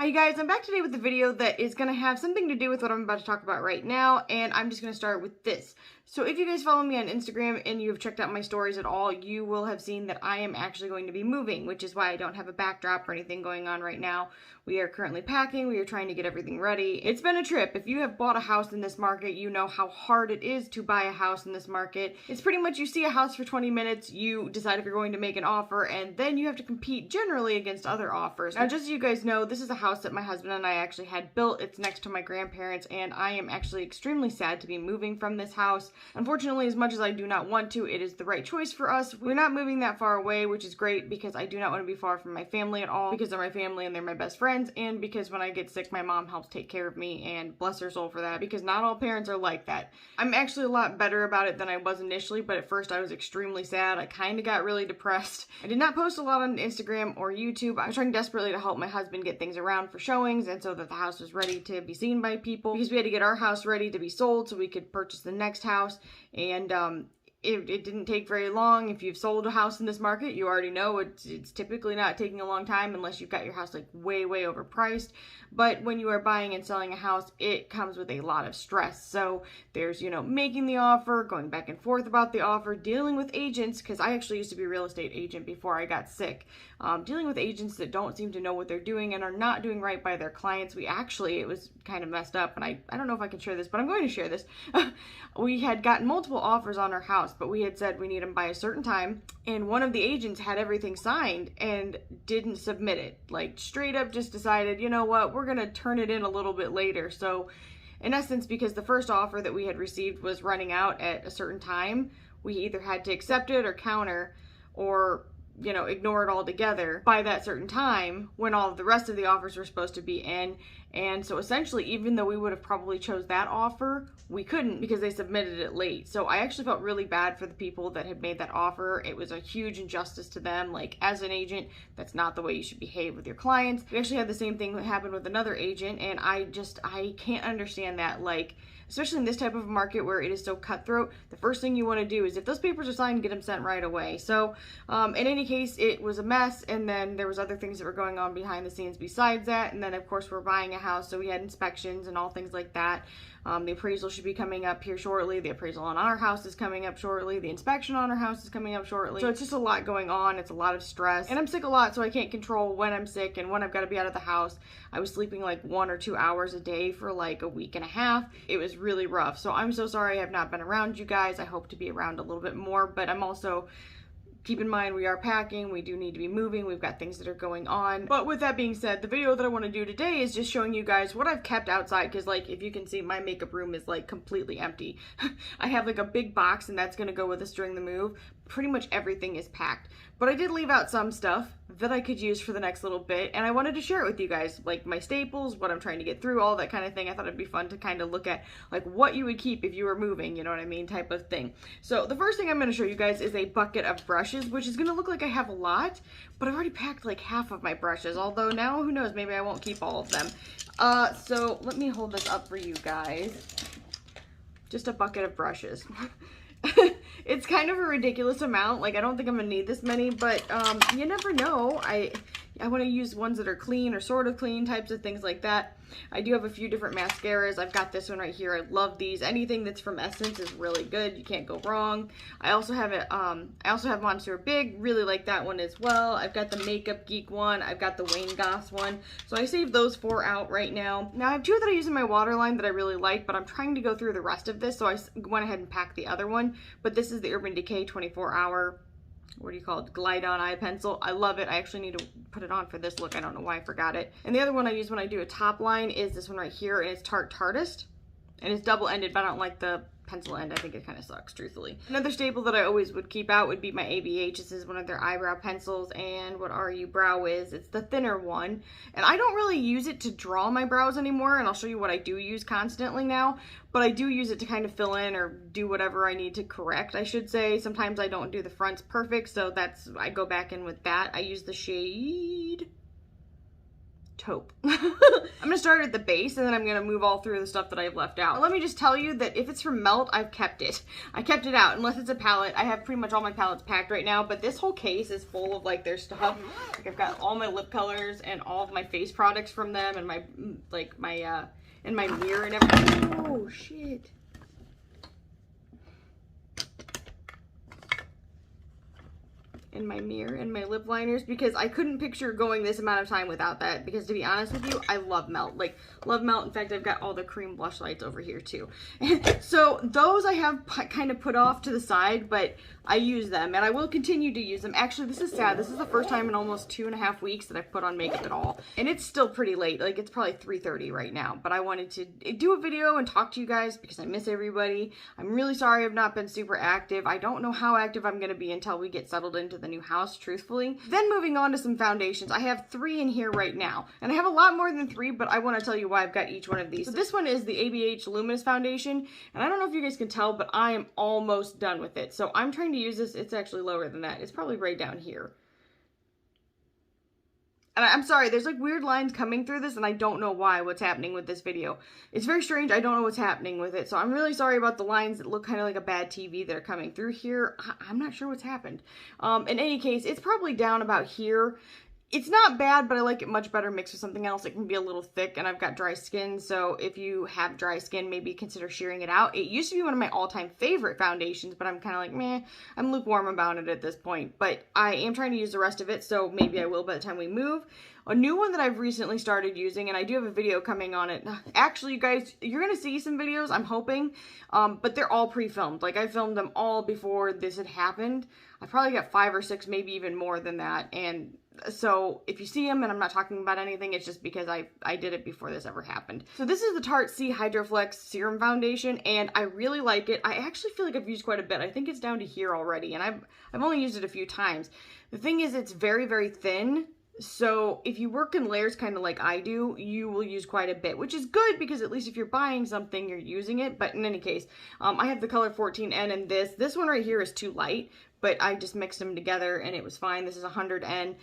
Hi you guys, I'm back today with a video that is going to have something to do with what I'm about to talk about right now, and I'm just going to start with this. So if you guys follow me on Instagram and you've checked out my stories at all, you will have seen that I am actually going to be moving, which is why I don't have a backdrop or anything going on right now. We are currently packing, we are trying to get everything ready. It's been a trip. If you have bought a house in this market, you know how hard it is to buy a house in this market. It's pretty much you see a house for 20 minutes, you decide if you're going to make an offer, and then you have to compete generally against other offers. Now just so you guys know, this is a house that my husband and I actually had built. It's next to my grandparents, and I am actually extremely sad to be moving from this house. Unfortunately, as much as I do not want to, it is the right choice for us. We're not moving that far away, which is great because I do not want to be far from my family at all, because they're my family and they're my best friends, and because when I get sick, my mom helps take care of me, and bless her soul for that, because not all parents are like that. I'm actually a lot better about it than I was initially, but at first I was extremely sad. I kind of got really depressed. I did not post a lot on Instagram or YouTube. I was trying desperately to help my husband get things around for showings, and so that the house was ready to be seen by people, because we had to get our house ready to be sold so we could purchase the next house. And it didn't take very long. If you've sold a house in this market, you already know it's typically not taking a long time unless you've got your house like way overpriced. But when you are buying and selling a house, it comes with a lot of stress. So there's, you know, making the offer, going back and forth about the offer, dealing with agents, because I actually used to be a real estate agent before I got sick. Dealing with agents that don't seem to know what they're doing and are not doing right by their clients. It was kind of messed up, and I don't know if I can share this, but I'm going to share this. We had gotten multiple offers on our house, but we had said we need them by a certain time, and one of the agents had everything signed and didn't submit it. Like, straight up just decided, you know what, we're gonna turn it in a little bit later. So in essence, because the first offer that we had received was running out at a certain time, we either had to accept it or counter, or, you know, ignore it altogether by that certain time when all of the rest of the offers were supposed to be in. And so essentially, even though we would have probably chose that offer, we couldn't because they submitted it late. So I actually felt really bad for the people that had made that offer. It was a huge injustice to them. Like, as an agent, that's not the way you should behave with your clients. We actually had the same thing happen with another agent, and I can't understand that. Like, especially in this type of market where it is so cutthroat, the first thing you want to do is, if those papers are signed, get them sent right away. So in any case, it was a mess, and then there was other things that were going on behind the scenes besides that. And then of course we're buying a house, so we had inspections and all things like that. The appraisal should be coming up here shortly. The appraisal on our house is coming up shortly. The inspection on our house is coming up shortly. So it's just a lot going on. It's a lot of stress. And I'm sick a lot, so I can't control when I'm sick and when I've got to be out of the house. I was sleeping like 1 or 2 hours a day for like a week and a half. It was really rough. So I'm so sorry I have not been around you guys. I hope to be around a little bit more, but I'm also... keep in mind, we are packing, we do need to be moving, we've got things that are going on. But with that being said, the video that I want to do today is just showing you guys what I've kept outside, because like, if you can see, my makeup room is like completely empty. I have like a big box, and that's going to go with us during the move. Pretty much everything is packed. But I did leave out some stuff that I could use for the next little bit, and I wanted to share it with you guys, like my staples, what I'm trying to get through, all that kind of thing. I thought it'd be fun to kind of look at like what you would keep if you were moving, you know what I mean, type of thing. So the first thing I'm going to show you guys is a bucket of brushes, which is going to look like I have a lot, but I've already packed like half of my brushes, although now who knows, maybe I won't keep all of them. So let me hold this up for you guys. Just a bucket of brushes. It's kind of a ridiculous amount. Like, I don't think I'm gonna need this many, but you never know. I want to use ones that are clean or sort of clean, types of things like that. I do have a few different mascaras. I've got this one right here. I love these. Anything that's from Essence is really good. You can't go wrong. I also have it. I also have Monsieur Big. Really like that one as well. I've got the Makeup Geek one. I've got the Wayne Goss one. So I saved those 4 out right now. Now I have 2 that I use in my waterline that I really like, but I'm trying to go through the rest of this, so I went ahead and packed the other one. But this is the Urban Decay 24-hour. What do you call it? Glide on eye pencil. I love it. I actually need to put it on for this look. I don't know why I forgot it. And the other one I use when I do a top line is this one right here, and it's Tarte Tartist. And it's double-ended, but I don't like the pencil end. I think it kind of sucks, truthfully. Another staple that I always would keep out would be my ABH. This is one of their eyebrow pencils, and What Are You Brow Wiz. It's the thinner one, and I don't really use it to draw my brows anymore, and I'll show you what I do use constantly now, but I do use it to kind of fill in or do whatever I need to correct, I should say. Sometimes I don't do the fronts perfect, so I go back in with that. I use the shade taupe. I'm gonna start at the base and then I'm gonna move all through the stuff that I've left out. Let me just tell you that if it's from Melt, I've kept it. I kept it out, unless it's a palette. I have pretty much all my palettes packed right now, but this whole case is full of like their stuff. Like I've got all my lip colors and all of my face products from them and my, like my, and my mirror and everything. Oh, shit. And my mirror and my lip liners, because I couldn't picture going this amount of time without that, because to be honest with you, I love Melt. Like, love Melt. In fact, I've got all the cream blush lights over here too. So those I have kind of put off to the side, but I use them and I will continue to use them. Actually, this is sad. This is the first time in almost 2.5 weeks that I've put on makeup at all. And it's still pretty late. Like, it's probably 3:30 right now, but I wanted to do a video and talk to you guys because I miss everybody. I'm really sorry I've not been super active. I don't know how active I'm going to be until we get settled into the new house, truthfully. Then moving on to some foundations. I have 3 in here right now, and I have a lot more than 3, but I want to tell you why I've got each one of these. So this one is the ABH Luminous Foundation, and I don't know if you guys can tell, but I am almost done with it. So I'm trying to use this. It's actually lower than that. It's probably right down here. And I'm sorry, there's like weird lines coming through this and I don't know what's happening with this video. It's very strange. I don't know what's happening with it. So I'm really sorry about the lines that look kind of like a bad TV that are coming through here. I'm not sure what's happened. In any case, it's probably down about here. It's not bad, but I like it much better mixed with something else. It can be a little thick, and I've got dry skin, so if you have dry skin, maybe consider shearing it out. It used to be one of my all-time favorite foundations, but I'm kind of like, meh, I'm lukewarm about it at this point. But I am trying to use the rest of it, so maybe I will by the time we move. A new one that I've recently started using, and I do have a video coming on it. Actually, you guys, you're going to see some videos, I'm hoping, but they're all pre-filmed. Like, I filmed them all before this had happened. I probably got 5 or 6, maybe even more than that, and so if you see them and I'm not talking about anything, it's just because I did it before this ever happened. So this is the Tarte C Hydroflex Serum Foundation, and I really like it. I actually feel like I've used quite a bit. I think it's down to here already, and I've only used it a few times. The thing is, it's very, very thin. So if you work in layers kind of like I do, you will use quite a bit, which is good because at least if you're buying something, you're using it. But in any case, I have the color 14N and this one right here is too light, but I just mixed them together and it was fine. This is 100N,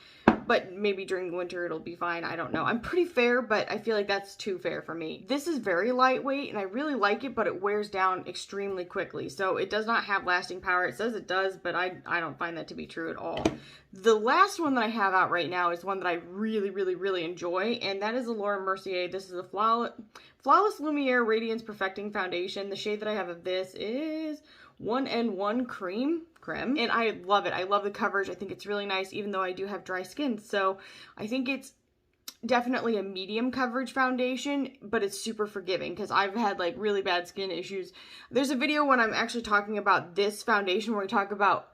but maybe during the winter it'll be fine. I don't know. I'm pretty fair, but I feel like that's too fair for me. This is very lightweight and I really like it, but it wears down extremely quickly. So it does not have lasting power. It says it does, but I don't find that to be true at all. The last one that I have out right now is one that I really, really, really enjoy, and that is the Laura Mercier. This is a Flawless Lumiere Radiance Perfecting Foundation. The shade that I have of this is 1N1 Creme, and I love it. I love the coverage. I think it's really nice, even though I do have dry skin. So I think it's definitely a medium coverage foundation, but it's super forgiving because I've had like really bad skin issues. There's a video when I'm actually talking about this foundation where we talk about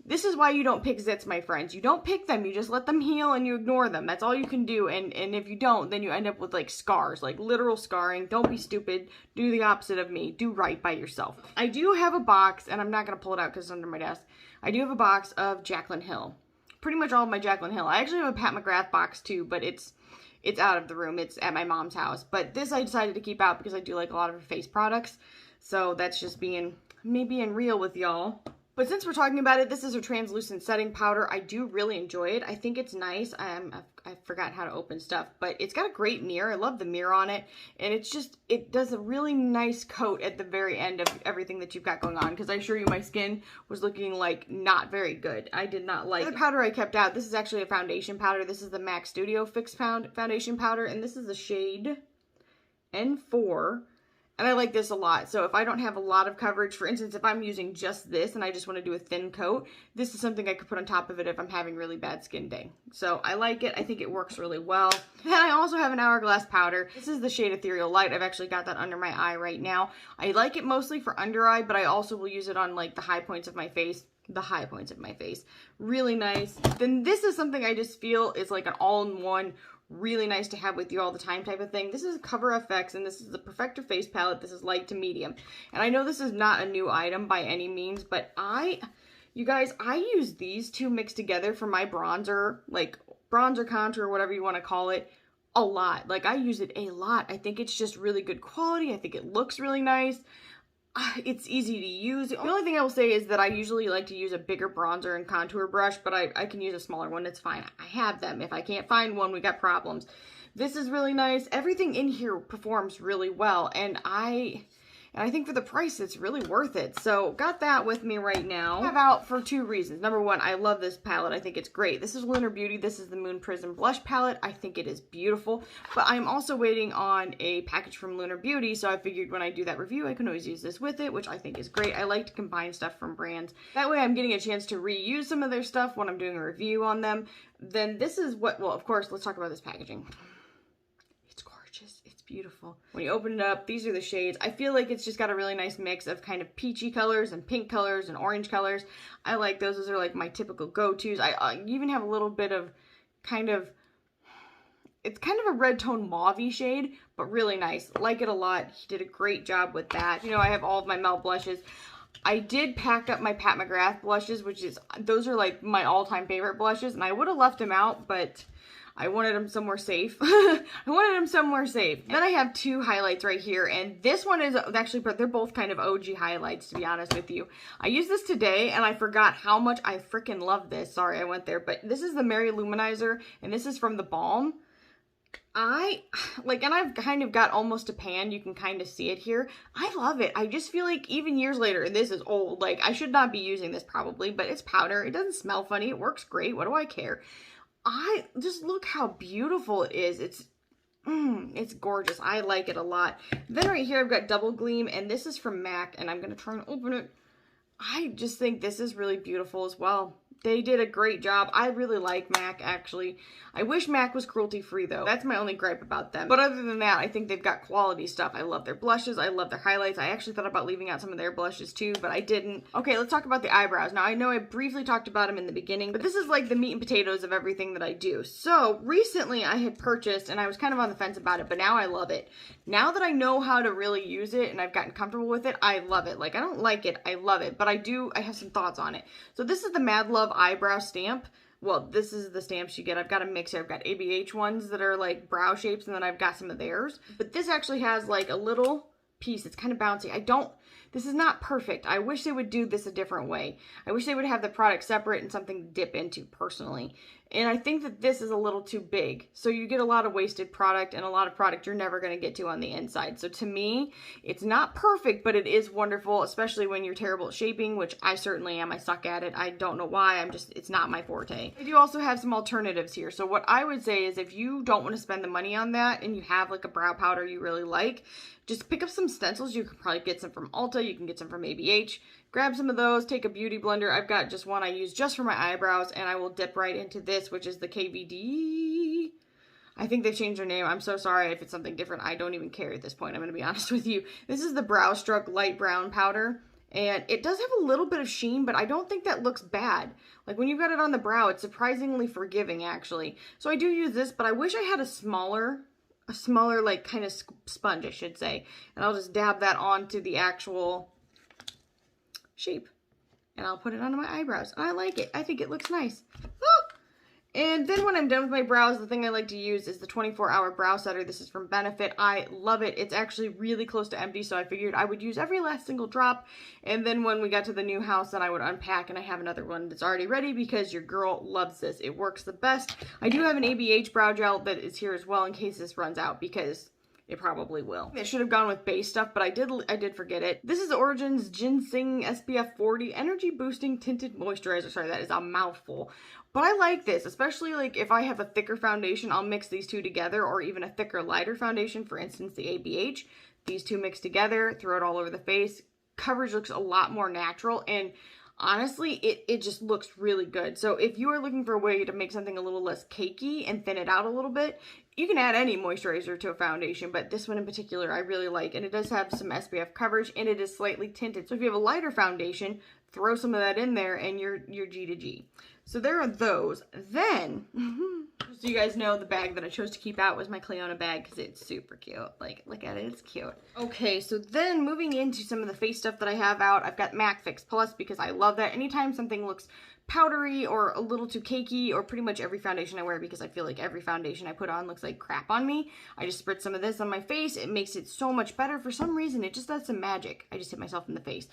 this is why you don't pick zits, my friends. You don't pick them. You just let them heal and you ignore them. That's all you can do. And if you don't, then you end up with like scars, like literal scarring. Don't be stupid. Do the opposite of me. Do right by yourself. I do have a box, and I'm not going to pull it out because it's under my desk. I do have a box of Jaclyn Hill. Pretty much all of my Jaclyn Hill. I actually have a Pat McGrath box too, but it's out of the room. It's at my mom's house. But this I decided to keep out because I do like a lot of her face products. So that's just me being real with y'all. But since we're talking about it, this is a translucent setting powder. I do really enjoy it. I think it's nice. I forgot how to open stuff, but it's got a great mirror. I love the mirror on it. And it does a really nice coat at the very end of everything that you've got going on. Because I assure you my skin was looking like not very good. I did not like it. The powder I kept out, this is actually a foundation powder. This is the MAC Studio Fix Foundation Powder. And this is the shade N4. And I like this a lot. So if I don't have a lot of coverage, for instance, if I'm using just this and I just want to do a thin coat, this is something I could put on top of it if I'm having really bad skin day. So I like it. I think it works really well. Then I also have an Hourglass powder. This is the shade Ethereal Light. I've actually got that under my eye right now. I like it mostly for under eye, but I also will use it on like the high points of my face. Really nice. Then this is something I just feel is like an all-in-one, really nice to have with you all the time type of thing. This is Cover FX, and this is the Perfector Face Palette. This is light to medium. And I know this is not a new item by any means, but you guys, I use these two mixed together for my bronzer, like bronzer contour, whatever you want to call it, a lot. Like, I use it a lot. I think it's just really good quality. I think it looks really nice. It's easy to use. The only thing I will say is that I usually like to use a bigger bronzer and contour brush, but I can use a smaller one. It's fine. I have them. If I can't find one, we got problems. This is really nice. Everything in here performs really well, and I think for the price, it's really worth it. So got that with me right now. I have out for 2 reasons. Number 1, I love this palette. I think it's great. This is Lunar Beauty. This is the Moon Prism Blush Palette. I think it is beautiful, but I'm also waiting on a package from Lunar Beauty, so I figured when I do that review, I can always use this with it, which I think is great. I like to combine stuff from brands. That way I'm getting a chance to reuse some of their stuff when I'm doing a review on them. Then this is what, well, of course, let's talk about this packaging. It's beautiful. When you open it up, these are the shades. I feel like it's just got a really nice mix of kind of peachy colors and pink colors and orange colors. I like those. Those are like my typical go-tos. I even have a little bit of it's kind of a red tone mauve-y shade, but really nice. Like it a lot. He did a great job with that. You know, I have all of my melt blushes. I did pack up my Pat McGrath blushes, those are like my all-time favorite blushes, and I would have left them out, but I wanted them somewhere safe. I wanted them somewhere safe. Then I have 2 highlights right here, and this one is actually, they're both kind of OG highlights, to be honest with you. I used this today, and I forgot how much I freaking love this. Sorry, I went there, but this is the Mary Luminizer, and this is from the Balm. And I've kind of got almost a pan. You can kind of see it here. I love it. I just feel like even years later, and this is old, like I should not be using this probably, but it's powder. It doesn't smell funny. It works great. What do I care? I just look how beautiful it is. It's gorgeous. I like it a lot. Then right here, I've got Double Gleam, and this is from MAC, and I'm going to try and open it. I just think this is really beautiful as well. They did a great job. I really like MAC, actually. I wish MAC was cruelty-free, though. That's my only gripe about them. But other than that, I think they've got quality stuff. I love their blushes. I love their highlights. I actually thought about leaving out some of their blushes, too, but I didn't. Okay, let's talk about the eyebrows. Now, I know I briefly talked about them in the beginning, but this is like the meat and potatoes of everything that I do. So, recently, I had purchased, and I was kind of on the fence about it, but now I love it. Now that I know how to really use it, and I've gotten comfortable with it, I love it. Like, I don't like it. I love it, but I have some thoughts on it. So, this is the Mad Love Eyebrow Stamp. Well, this is the stamps you get. I've got a mix here. I've got ABH ones that are like brow shapes, and then I've got some of theirs. But this actually has like a little piece. It's kind of bouncy. This is not perfect. I wish they would do this a different way. I wish they would have the product separate and something to dip into personally. And I think that this is a little too big. So you get a lot of wasted product and a lot of product you're never going to get to on the inside. So to me, it's not perfect, but it is wonderful, especially when you're terrible at shaping, which I certainly am. I suck at it. I don't know why. It's not my forte. I do also have some alternatives here. So what I would say is if you don't want to spend the money on that and you have like a brow powder you really like, just pick up some stencils. You could probably get some from Ulta. You can get some from ABH. Grab some of those, take a beauty blender. I've got just one I use just for my eyebrows, and I will dip right into this, which is the KVD. I think they've changed their name. I'm so sorry if it's something different. I don't even care at this point. I'm going to be honest with you. This is the Brow Struck Light Brown Powder, and it does have a little bit of sheen, but I don't think that looks bad. Like when you've got it on the brow, it's surprisingly forgiving, actually. So I do use this, but I wish I had a smaller like kind of sponge, I should say. And I'll just dab that onto the actual shape, and I'll put it onto my eyebrows. I like it. I think it looks nice. And then when I'm done with my brows, the thing I like to use is the 24-hour brow setter. This is from Benefit. I love it. It's actually really close to empty, so I figured I would use every last single drop. And then when we got to the new house, then I would unpack, and I have another one that's already ready because your girl loves this. It works the best. I do have an ABH brow gel that is here as well in case this runs out, because it probably will. I should have gone with base stuff, but I did forget it. This is Origin's Ginseng SPF 40 Energy Boosting Tinted Moisturizer. Sorry, that is a mouthful. But I like this, especially like if I have a thicker foundation, I'll mix these two together, or even a thicker, lighter foundation, for instance, the ABH. These two mixed together, throw it all over the face. Coverage looks a lot more natural, and honestly, it just looks really good. So if you are looking for a way to make something a little less cakey and thin it out a little bit, you can add any moisturizer to a foundation, but this one in particular I really like, and it does have some SPF coverage, and it is slightly tinted. So if you have a lighter foundation, throw some of that in there, and you're G to G. So there are those. Then, so you guys know, the bag that I chose to keep out was my Cleona bag because it's super cute. Like, look at it, it's cute. Okay, so then moving into some of the face stuff that I have out, I've got MAC Fix Plus because I love that. Anytime something looks powdery or a little too cakey, or pretty much every foundation I wear, because I feel like every foundation I put on looks like crap on me. I just spritz some of this on my face. It makes it so much better. For some reason, it just does some magic. I just hit myself in the face.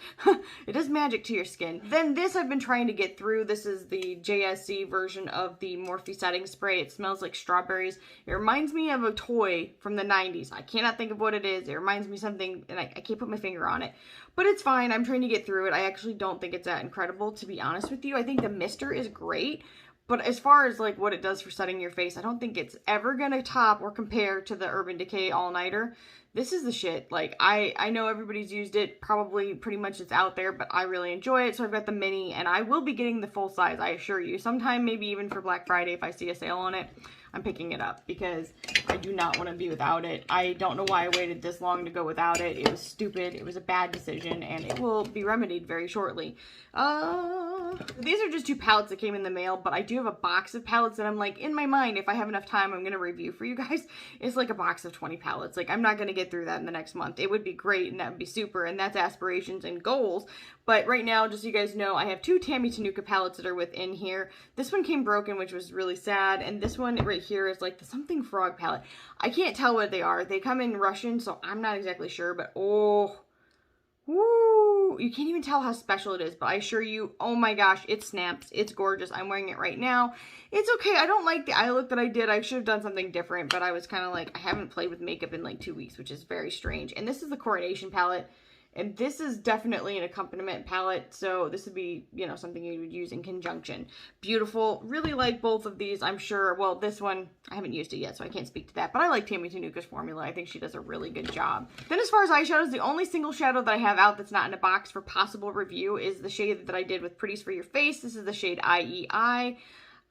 It does magic to your skin. Then this I've been trying to get through. This is the JSC version of the Morphe setting spray. It smells like strawberries. It reminds me of a toy from the 90s. I cannot think of what it is. It reminds me of something, and I can't put my finger on it. But it's fine. I'm trying to get through it. I actually don't think it's that incredible, to be honest with you. I think the mister is great, but as far as like what it does for setting your face, I don't think it's ever gonna top or compare to the Urban Decay All Nighter. This is the shit. Like, I know everybody's used it, probably pretty much it's out there, but I really enjoy it. So I've got the mini, and I will be getting the full size, I assure you. Sometime, maybe even for Black Friday, if I see a sale on it, I'm picking it up, because I do not want to be without it. I don't know why I waited this long to go without it. It was stupid. It was a bad decision, and it will be remedied very shortly. These are just 2 palettes that came in the mail, but I do have a box of palettes that I'm like, in my mind, if I have enough time, I'm going to review for you guys. It's like a box of 20 palettes. Like, I'm not going to get through that in the next month. It would be great, and that would be super, and that's aspirations and goals. But right now, just so you guys know, I have 2 Tammy Tenuka palettes that are within here. This one came broken, which was really sad, and this one right here is like the Something Frog palette. I can't tell what they are. They come in Russian, so I'm not exactly sure, but oh, woo, you can't even tell how special it is, but I assure you, oh my gosh, it snaps. It's gorgeous. I'm wearing it right now. It's okay. I don't like the eye look that I did. I should have done something different, but I was kind of like, I haven't played with makeup in like 2 weeks, which is very strange. And this is the Coronation palette. And this is definitely an accompaniment palette, so this would be, you know, something you would use in conjunction. Beautiful. Really like both of these, I'm sure. Well, this one, I haven't used it yet, so I can't speak to that. But I like Tammy Tenuka's formula. I think she does a really good job. Then as far as eyeshadows, the only single shadow that I have out that's not in a box for possible review is the shade that I did with Pretties for Your Face. This is the shade IEI.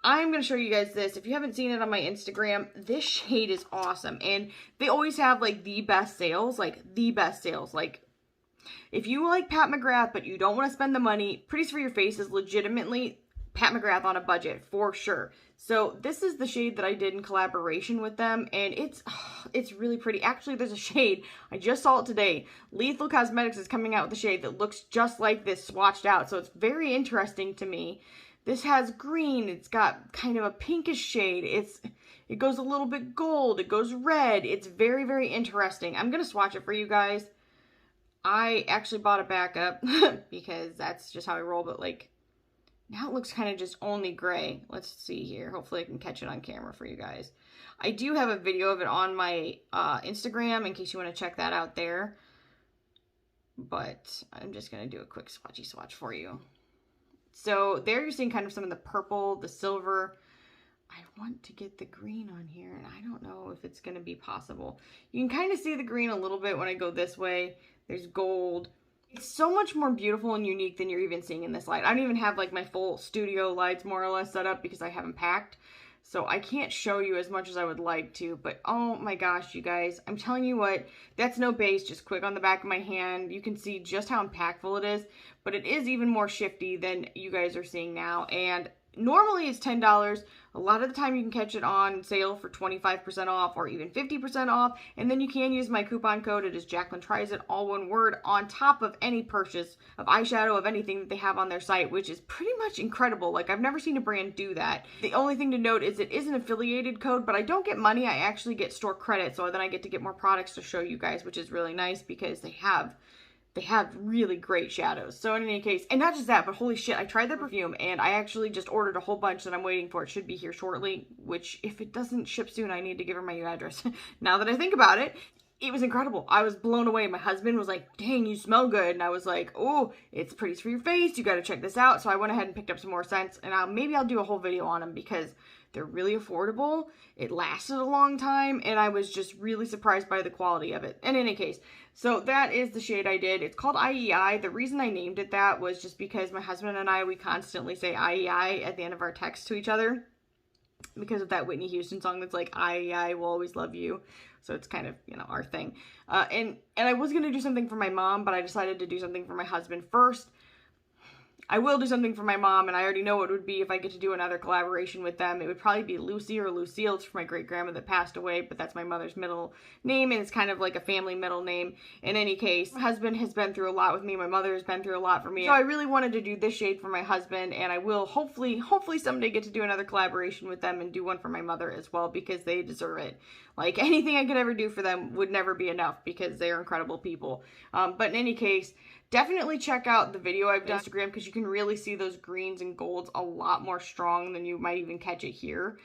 I'm going to show you guys this. If you haven't seen it on my Instagram, this shade is awesome. And they always have, like, the best sales. Like, if you like Pat McGrath, but you don't want to spend the money, Pretties for Your Face is legitimately Pat McGrath on a budget, for sure. So this is the shade that I did in collaboration with them, and it's really pretty. Actually, there's a shade, I just saw it today. Lethal Cosmetics is coming out with a shade that looks just like this swatched out, so it's very interesting to me. This has green, it's got kind of a pinkish shade, it goes a little bit gold, it goes red. It's very, very interesting. I'm going to swatch it for you guys. I actually bought a backup because that's just how I roll, but like, now it looks kind of just only gray. Let's see here. Hopefully I can catch it on camera for you guys. I do have a video of it on my Instagram in case you want to check that out there. But I'm just going to do a quick swatchy swatch for you. So there you're seeing kind of some of the purple, the silver. I want to get the green on here, and I don't know if it's going to be possible. You can kind of see the green a little bit when I go this way. There's gold. It's so much more beautiful and unique than you're even seeing in this light. I don't even have like my full studio lights more or less set up because I haven't packed. So I can't show you as much as I would like to, but oh my gosh, you guys, I'm telling you what, that's no base, just quick on the back of my hand. You can see just how impactful it is, but it is even more shifty than you guys are seeing now. And normally it's $10. A lot of the time you can catch it on sale for 25% off or even 50% off. And then you can use my coupon code. It is Jaclyntriesit, all one word, on top of any purchase of eyeshadow, of anything that they have on their site, which is pretty much incredible. Like, I've never seen a brand do that. The only thing to note is it is an affiliated code, but I don't get money. I actually get store credit. So then I get to get more products to show you guys, which is really nice because they have really great shadows. So in any case, and not just that, but holy shit, I tried the perfume and I actually just ordered a whole bunch that I'm waiting for. It should be here shortly, which if it doesn't ship soon, I need to give her my new address. Now that I think about it, it was incredible. I was blown away. My husband was like, dang, you smell good. And I was like, oh, it's Pretties for Your Face. You got to check this out. So I went ahead and picked up some more scents, and maybe I'll do a whole video on them because they're really affordable. It lasted a long time, and I was just really surprised by the quality of it. In any case, so that is the shade I did. It's called IEI. The reason I named it that was just because my husband and I, we constantly say IEI at the end of our texts to each other because of that Whitney Houston song that's like, IEI will always love you. So it's kind of, you know, our thing. And I was going to do something for my mom, but I decided to do something for my husband first. I will do something for my mom, and I already know what it would be if I get to do another collaboration with them. It would probably be Lucy or Lucille. It's for my great-grandma that passed away, but that's my mother's middle name, and it's kind of like a family middle name. In any case, my husband has been through a lot with me. My mother has been through a lot for me. So I really wanted to do this shade for my husband, and I will hopefully someday get to do another collaboration with them and do one for my mother as well, because they deserve it. Like, anything I could ever do for them would never be enough, because they are incredible people. But in any case, definitely check out the video I've done on Instagram, because you can really see those greens and golds a lot more strong than you might even catch it here.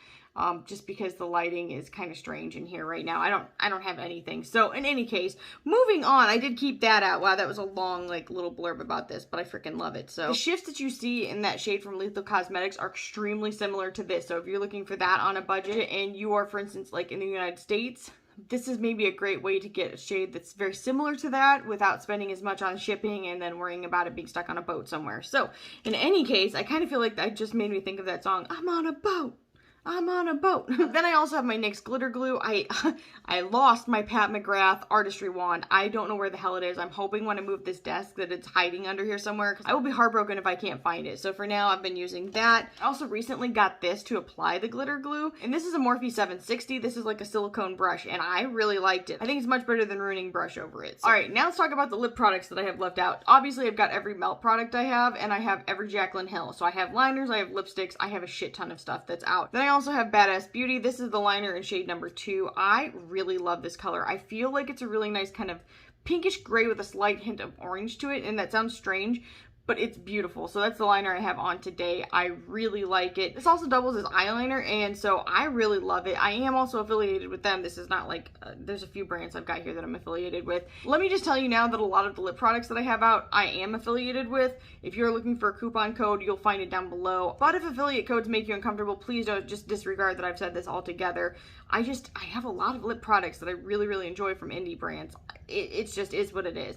Just because the lighting is kind of strange in here right now. I don't have anything. So in any case, moving on, I did keep that out. Wow, that was a long, like, little blurb about this, but I freaking love it. So the shifts that you see in that shade from Lethal Cosmetics are extremely similar to this. So if you're looking for that on a budget and you are, for instance, like in the United States, this is maybe a great way to get a shade that's very similar to that without spending as much on shipping and then worrying about it being stuck on a boat somewhere. So in any case, I kind of feel like that just made me think of that song, I'm on a boat. I'm on a boat. Then I also have my NYX glitter glue. I lost my Pat McGrath artistry wand. I don't know where the hell it is. I'm hoping when I move this desk that it's hiding under here somewhere. I will be heartbroken if I can't find it. So for now, I've been using that. I also recently got this to apply the glitter glue. And this is a Morphe 760. This is like a silicone brush, and I really liked it. I think it's much better than ruining brush over it. So, all right, now let's talk about the lip products that I have left out. Obviously, I've got every melt product I have, and I have every Jaclyn Hill. So I have liners, I have lipsticks, I have a shit ton of stuff that's out. Then I also have Badass Beauty. This is the liner in shade number 2. I really love this color. I feel like it's a really nice kind of pinkish gray with a slight hint of orange to it, and that sounds strange, but it's beautiful. So that's the liner I have on today. I really like it. This also doubles as eyeliner, and so I really love it. I am also affiliated with them. This is not like, there's a few brands I've got here that I'm affiliated with. Let me just tell you now that a lot of the lip products that I have out, I am affiliated with. If you're looking for a coupon code, you'll find it down below. But if affiliate codes make you uncomfortable, please don't just disregard that I've said this altogether. I have a lot of lip products that I really, really enjoy from indie brands. It just is what it is.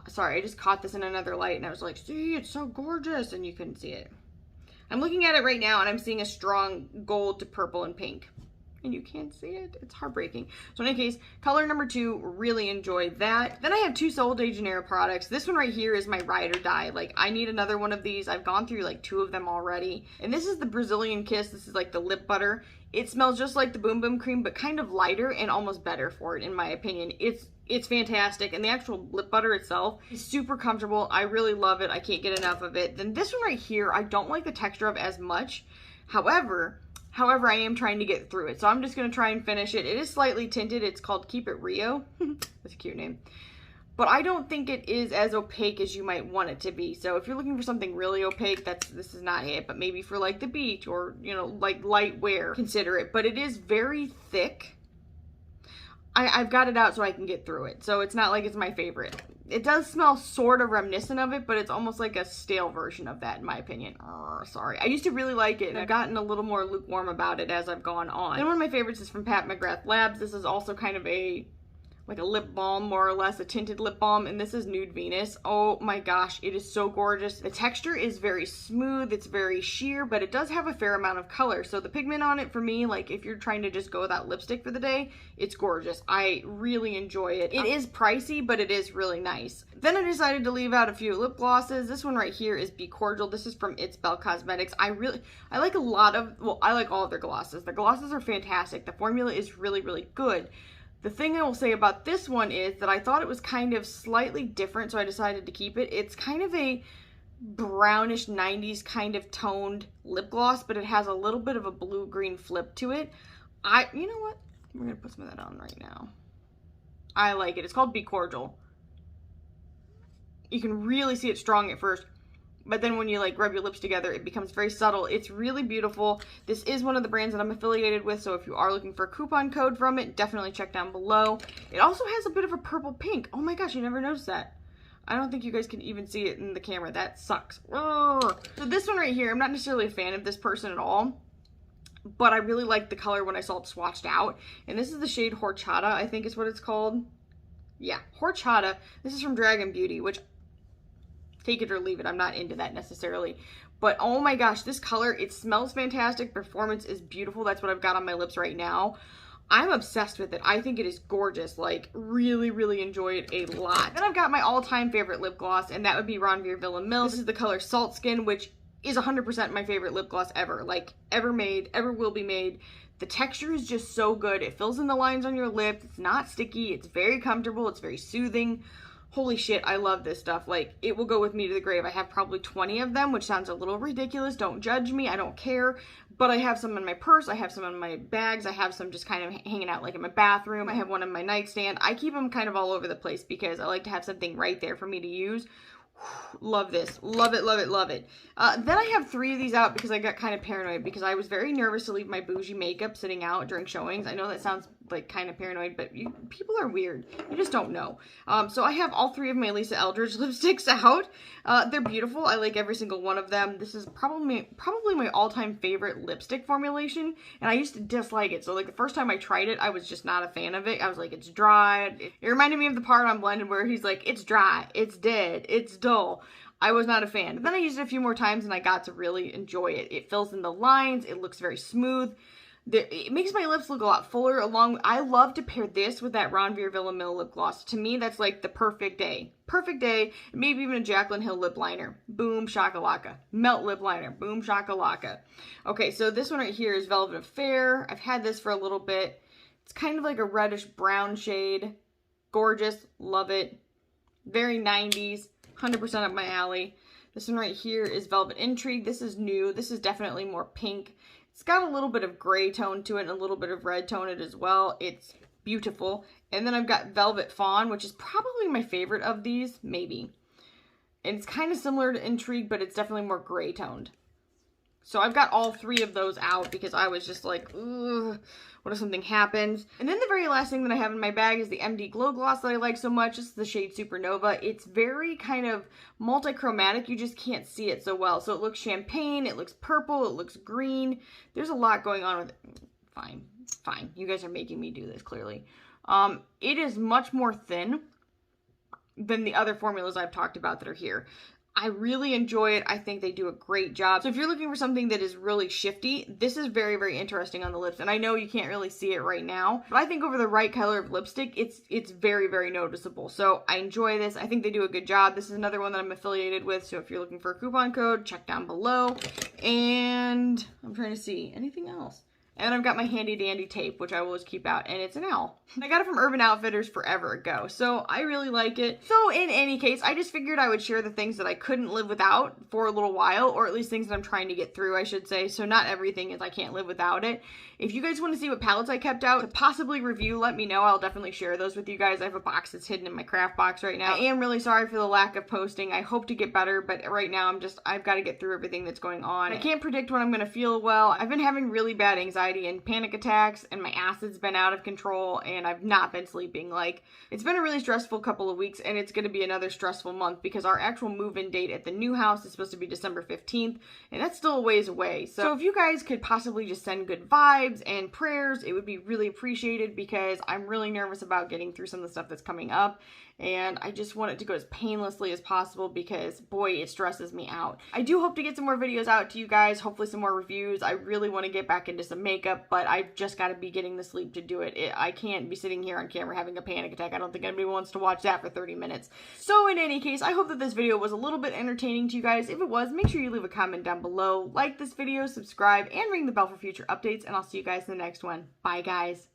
Sorry, I just caught this in another light and I was like, see, it's so gorgeous, and you couldn't see it. I'm looking at it right now and I'm seeing a strong gold to purple and pink. And you can't see it. It's heartbreaking. So in any case, color number 2, really enjoy that. Then I have 2 Sol de Janeiro products. This one right here is my ride or die. Like, I need another one of these. I've gone through like 2 of them already. And this is the Brazilian Kiss. This is like the lip butter. It smells just like the Boom Boom cream, but kind of lighter and almost better for it, in my opinion. It's fantastic, and the actual lip butter itself is super comfortable. I really love it. I can't get enough of it. Then this one right here, I don't like the texture of as much. However, I am trying to get through it, so I'm just going to try and finish it. It is slightly tinted. It's called Keep It Rio. That's a cute name. But I don't think it is as opaque as you might want it to be. So if you're looking for something really opaque, this is not it. But maybe for like the beach or, you know, like light wear, consider it. But it is very thick. I've got it out so I can get through it. So it's not like it's my favorite. It does smell sort of reminiscent of it, but it's almost like a stale version of that, in my opinion. Sorry. I used to really like it, and I've gotten a little more lukewarm about it as I've gone on. And one of my favorites is from Pat McGrath Labs. This is also kind of like a lip balm, more or less, a tinted lip balm, and this is Nude Venus. Oh my gosh, it is so gorgeous. The texture is very smooth, it's very sheer, but it does have a fair amount of color. So the pigment on it, for me, like if you're trying to just go without lipstick for the day, it's gorgeous. I really enjoy it. It is pricey, but it is really nice. Then I decided to leave out a few lip glosses. This one right here is Be Cordial. This is from It's Belle Cosmetics. I like a lot of, well, I like all of their glosses. Their glosses are fantastic. The formula is really, really good. The thing I will say about this one is that I thought it was kind of slightly different, so I decided to keep it. It's kind of a brownish 90s kind of toned lip gloss, but it has a little bit of a blue-green flip to it. You know what? We're going to put some of that on right now. I like it. It's called Be Cordial. You can really see it strong at first, but then when you like rub your lips together, it becomes very subtle. It's really beautiful. This is one of the brands that I'm affiliated with, so if you are looking for a coupon code from it, definitely check down below. It also has a bit of a purple pink. Oh my gosh, you never noticed that. I don't think you guys can even see it in the camera. That sucks. So this one right here, I'm not necessarily a fan of this person at all, but I really liked the color when I saw it swatched out. And this is the shade Horchata, I think is what it's called. Yeah, Horchata. This is from Dragon Beauty, which, take it or leave it, I'm not into that necessarily. But oh my gosh, this color, it smells fantastic. Performance is beautiful. That's what I've got on my lips right now. I'm obsessed with it. I think it is gorgeous. Like, really, really enjoy it a lot. Then I've got my all-time favorite lip gloss, and that would be Ranveer Villa Mills. This is the color Salt Skin, which is 100% my favorite lip gloss ever. Like, ever made, ever will be made. The texture is just so good. It fills in the lines on your lip. It's not sticky. It's very comfortable. It's very soothing. Holy shit, I love this stuff. Like, it will go with me to the grave. I have probably 20 of them, which sounds a little ridiculous. Don't judge me. I don't care. But I have some in my purse. I have some in my bags. I have some just kind of hanging out like in my bathroom. I have one in my nightstand. I keep them kind of all over the place because I like to have something right there for me to use. Love this. Love it, love it, love it. Then I have 3 of these out because I got kind of paranoid because I was very nervous to leave my bougie makeup sitting out during showings. I know that sounds like kind of paranoid, but people are weird. You just don't know. So I have all 3 of my Lisa Eldridge lipsticks out. They're beautiful. I like every single one of them. This is probably my all-time favorite lipstick formulation, and I used to dislike it. So like the first time I tried it, I was just not a fan of it. I was like, it's dry. It reminded me of the part on Blended where he's like, it's dry, it's dead, it's dull. I was not a fan. But then I used it a few more times and I got to really enjoy it. It fills in the lines. It looks very smooth. It makes my lips look a lot fuller. I love to pair this with that Ranveer Villa Mills lip gloss. To me, that's like the perfect day. Perfect day. Maybe even a Jaclyn Hill lip liner. Boom shakalaka. Melt lip liner. Boom shakalaka. Okay, so this one right here is Velvet Affair. I've had this for a little bit. It's kind of like a reddish brown shade. Gorgeous. Love it. Very 90s. 100% up my alley. This one right here is Velvet Intrigue. This is new. This is definitely more pink. It's got a little bit of gray tone to it and a little bit of red tone in it as well. It's beautiful. And then I've got Velvet Fawn, which is probably my favorite of these, maybe. And it's kind of similar to Intrigue, but it's definitely more gray toned. So I've got all 3 of those out because I was just like, ugh, what if something happens? And then the very last thing that I have in my bag is the MD Glow Gloss that I like so much. This is the shade Supernova. It's very kind of multi-chromatic. You just can't see it so well. So it looks champagne, it looks purple, it looks green. There's a lot going on with it. Fine, fine. You guys are making me do this, clearly. It is much more thin than the other formulas I've talked about that are here. I really enjoy it. I think they do a great job. So if you're looking for something that is really shifty, this is very, very interesting on the lips. And I know you can't really see it right now, but I think over the right color of lipstick, it's very, very noticeable. So I enjoy this. I think they do a good job. This is another one that I'm affiliated with. So if you're looking for a coupon code, check down below. And I'm trying to see anything else. And then I've got my handy dandy tape, which I will always keep out, and it's an owl. I got it from Urban Outfitters forever ago, so I really like it. So in any case, I just figured I would share the things that I couldn't live without for a little while, or at least things that I'm trying to get through, I should say. So not everything is I can't live without it. If you guys want to see what palettes I kept out to possibly review, let me know. I'll definitely share those with you guys. I have a box that's hidden in my craft box right now. I am really sorry for the lack of posting. I hope to get better, but right now I've got to get through everything that's going on. I can't predict when I'm going to feel well. I've been having really bad anxiety and panic attacks, and my acid's been out of control, and I've not been sleeping. Like, it's been a really stressful couple of weeks, and it's going to be another stressful month because our actual move-in date at the new house is supposed to be December 15th, and that's still a ways away. So if you guys could possibly just send good vibes and prayers, it would be really appreciated because I'm really nervous about getting through some of the stuff that's coming up, and I just want it to go as painlessly as possible because, boy, it stresses me out. I do hope to get some more videos out to you guys, hopefully some more reviews. I really want to get back into some makeup, but I've just got to be getting the sleep to do it. I can't be sitting here on camera having a panic attack. I don't think anybody wants to watch that for 30 minutes. So in any case, I hope that this video was a little bit entertaining to you guys. If it was, make sure you leave a comment down below, like this video, subscribe, and ring the bell for future updates, and I'll see you guys in the next one. Bye, guys.